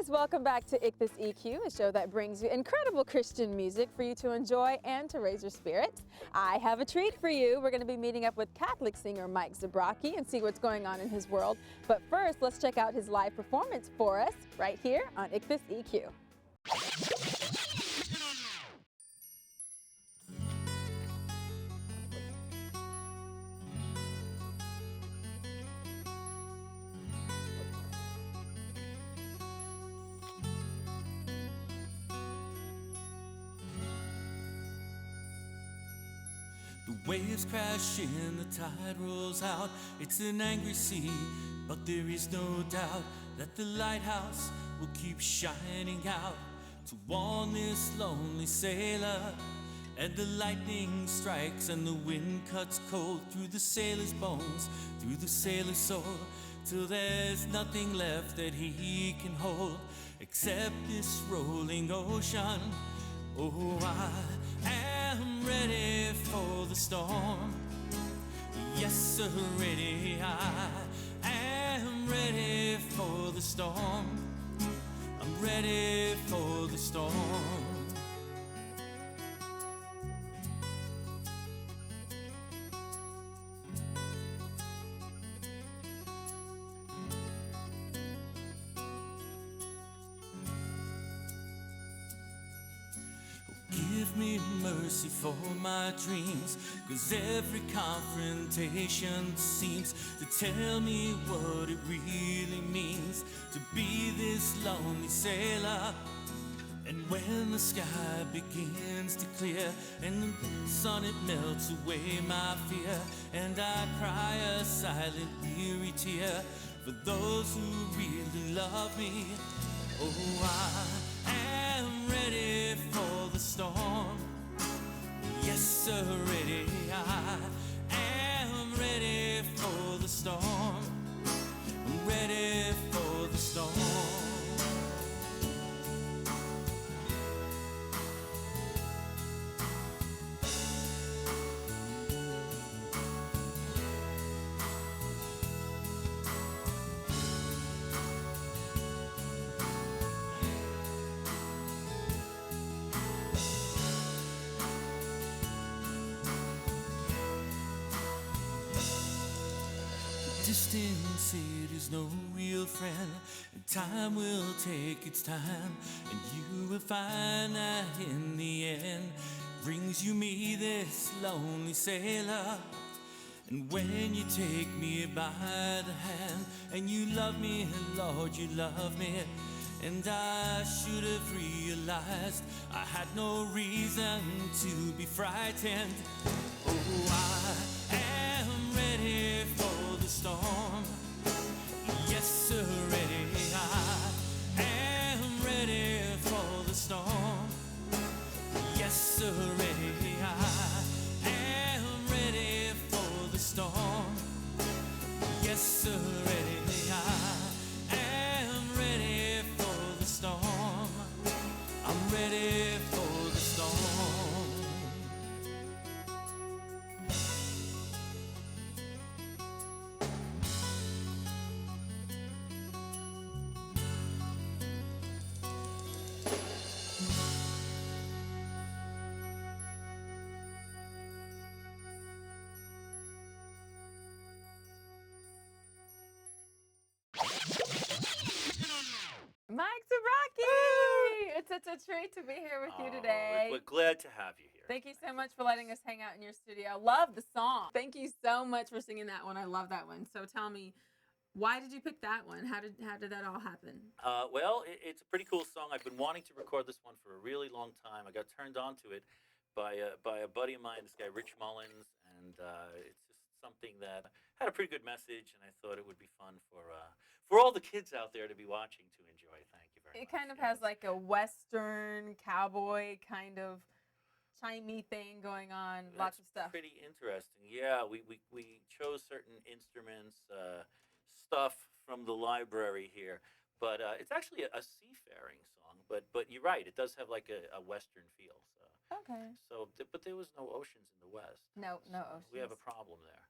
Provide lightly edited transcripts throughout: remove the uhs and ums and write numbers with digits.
guys, welcome back to iCHTus.eQ, a show that brings you incredible Christian music for you to enjoy and to raise your spirits. I have a treat for you. We're going to be meeting up with Catholic singer Mike Zabrocki and see what's going on in his world. But first, let's check out his live performance for us right here on iCTHus.eQ. The waves crash in, the tide rolls out. It's an angry sea, but there is no doubt that the lighthouse will keep shining out to warn this lonely sailor. And the lightning strikes and the wind cuts cold through the sailor's bones, through the sailor's soul, till there's nothing left that he can hold except this rolling ocean. Oh, I am ready for the storm. Yes, sir, ready. I am ready for the storm. I'm ready for the storm. Give me mercy for my dreams, 'cause every confrontation seems to tell me what it really means to be this lonely sailor. And when the sky begins to clear and the sun it melts away my fear, and I cry a silent weary tear for those who really love me. Oh, I am ready for the storm. Yes, sir, ready. I am ready for the storm. I'm ready for the storm. Distance, it is no real friend, and time will take its time, and you will find that in the end brings you me, this lonely sailor. And when you take me by the hand and you love me, Lord, you love me, and I should have realized I had no reason to be frightened. Oh, I am ready for the storm. Yes, sir, ready. I am ready for the storm. Yes, sir, ready. I am ready for the storm. Yes, sir, ready. I am ready for the storm. I'm ready for the storm. Mike Zabrocki! It's such a treat to be here with you today. We're glad to have you here. Thank you so much for letting us hang out in your studio. I love the song. Thank you so much for singing that one. I love that one. So tell me, why did you pick that one? How did that all happen? Well, it's a pretty cool song. I've been wanting to record this one for a really long time. I got turned on to it by a buddy of mine, this guy Rich Mullins, and it's just something that had a pretty good message, and I thought it would be fun for all the kids out there to be watching to enjoy. Thank you very much. It kind of has like a Western cowboy kind of chimey thing going on. Lots of stuff. Pretty interesting. Yeah, we chose certain instruments, stuff from the library here, but it's actually a seafaring song. But you're right, it does have like a Western feel. So. Okay. But there was no oceans in the West. No oceans. We have a problem there.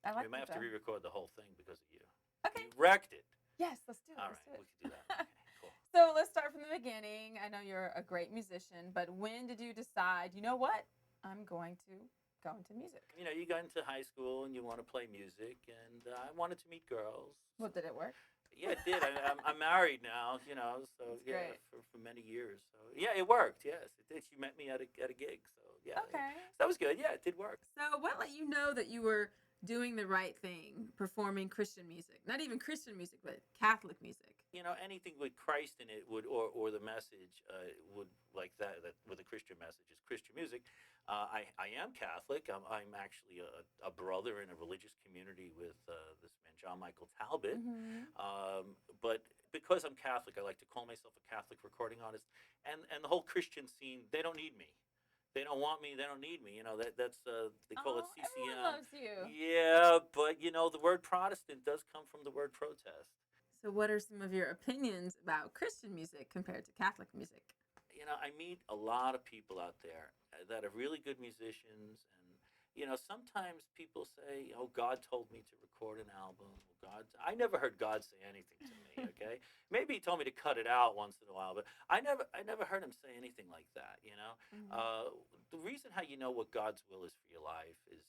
I like we might have to that. re-record the whole thing because of you. Okay. You wrecked it. Yes, let's do it. All Let's right, do we it. can do that. Okay, cool. So let's start from the beginning. I know you're a great musician, but when did you decide, you know what, I'm going to go into music? You know, you got into high school and you want to play music, and I wanted to meet girls. Well, did it work? Yeah, it did. I'm married now, you know, so That's yeah, great. for many years. So yeah, it worked. Yes, it did. She met me at a gig, so yeah, Okay. so that was good. Yeah, it did work. So what let you know that you were doing the right thing, performing Christian music? Not even Christian music, but Catholic music. You know, anything with Christ in it would, or the message would like that with a Christian message is Christian music. I am Catholic. I'm actually a brother in a religious community with this man John Michael Talbot. Mm-hmm. But because I'm Catholic, I like to call myself a Catholic recording artist. And the whole Christian scene, they don't need me. They don't want me. They don't need me. You know, that's they call it CCM. Everyone loves you. Yeah, but you know, the word Protestant does come from the word protest. So what are some of your opinions about Christian music compared to Catholic music? You know, I meet a lot of people out there that are really good musicians, and you know, sometimes people say, "Oh, God told me to record an album." God, I never heard God say anything to me. Okay, maybe He told me to cut it out once in a while, but I never heard Him say anything like that. You know, Mm-hmm. the reason how you know what God's will is for your life is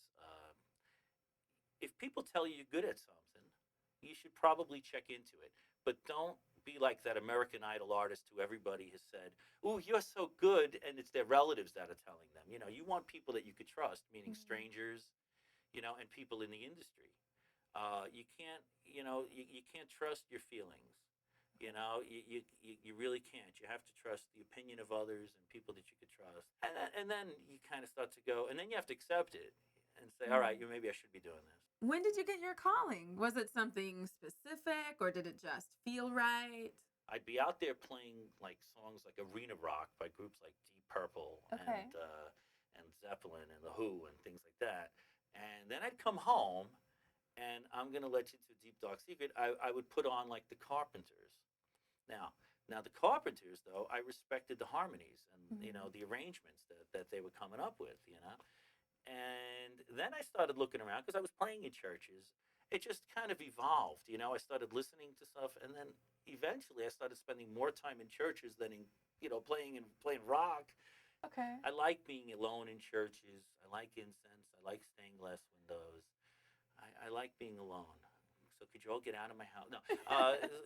if people tell you you're good at something, you should probably check into it. But don't be like that American Idol artist who everybody has said, "Ooh, you're so good," and it's their relatives that are telling them. You know, you want people that you could trust, meaning Mm-hmm. strangers, you know, and people in the industry. You can't, you can't trust your feelings. You really can't. You have to trust the opinion of others and people that you could trust. And then you kind of start to go, and then you have to accept it and say, all right, Mm-hmm. maybe I should be doing this. When did you get your calling? Was it something specific or did it just feel right? I'd be out there playing like songs like arena rock by groups like Deep Purple Okay. and Zeppelin and the Who and things like that. And then I'd come home, and I'm gonna let you into a deep dark secret. I would put on like the Carpenters. Now the Carpenters though, I respected the harmonies and you know Mm-hmm. the arrangements that they were coming up with. You know, and then I started looking around because I was playing in churches. It just kind of evolved, you know. I started listening to stuff, and then eventually I started spending more time in churches than in, you know, playing rock. Okay. I like being alone in churches. I like incense. I like stained glass windows. I like being alone. So could you all get out of my house? No,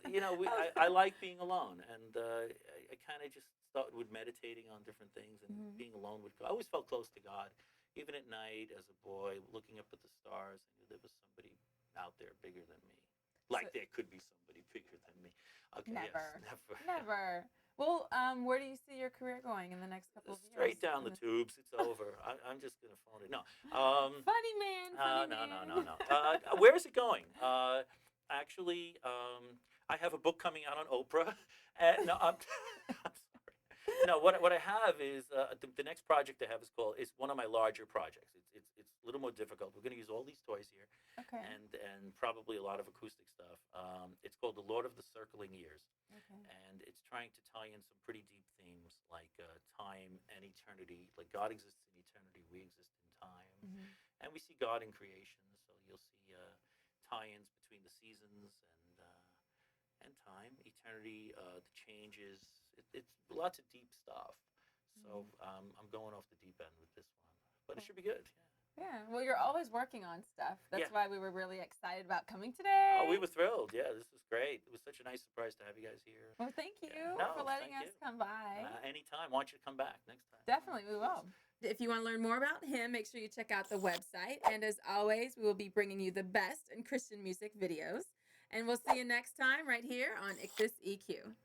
you know, I like being alone, and I kind of just started with meditating on different things and Mhm. being alone with God. I always felt close to God, even at night as a boy, looking up at the stars. I knew there was somebody out there bigger than me. So, Like there could be somebody bigger than me. Okay, yes, never. never. Never. Well, where do you see your career going in the next couple of years? Straight down In the tubes. It's over. I'm just gonna phone it. No. Funny man, funny No, no, no, man. no. Where is it going? Actually, I have a book coming out on Oprah. And, no, I'm sorry. No, what I have is the next project I have is one of my larger projects. It's a little more difficult. We're going to use all these toys here, Okay. and probably a lot of acoustic stuff. It's called The Lord of the Circling Years, Okay. and it's trying to tie in some pretty deep themes like time and eternity. Like God exists in eternity, we exist in time, Hmm. and we see God in creation. So you'll see tie-ins between the seasons and time, eternity, the changes. It's lots of deep stuff. So Hmm. I'm going off the deep end with this one, but it Cool. should be good. Yeah. Well, you're always working on stuff. Yeah. That's Yeah. why we were really excited about coming Oh, we today. were thrilled. Yeah, this was great. It was such a nice surprise to have you guys here. Well, thank you Yeah. for No, letting thank us you. come by. Anytime. Want you to come back next time. Definitely, we Please. will. If you want to learn more about him, make sure you check out the website. And as always, we will be bringing you the best in Christian music videos. And we'll see you next time right here on iCHTus.eQ.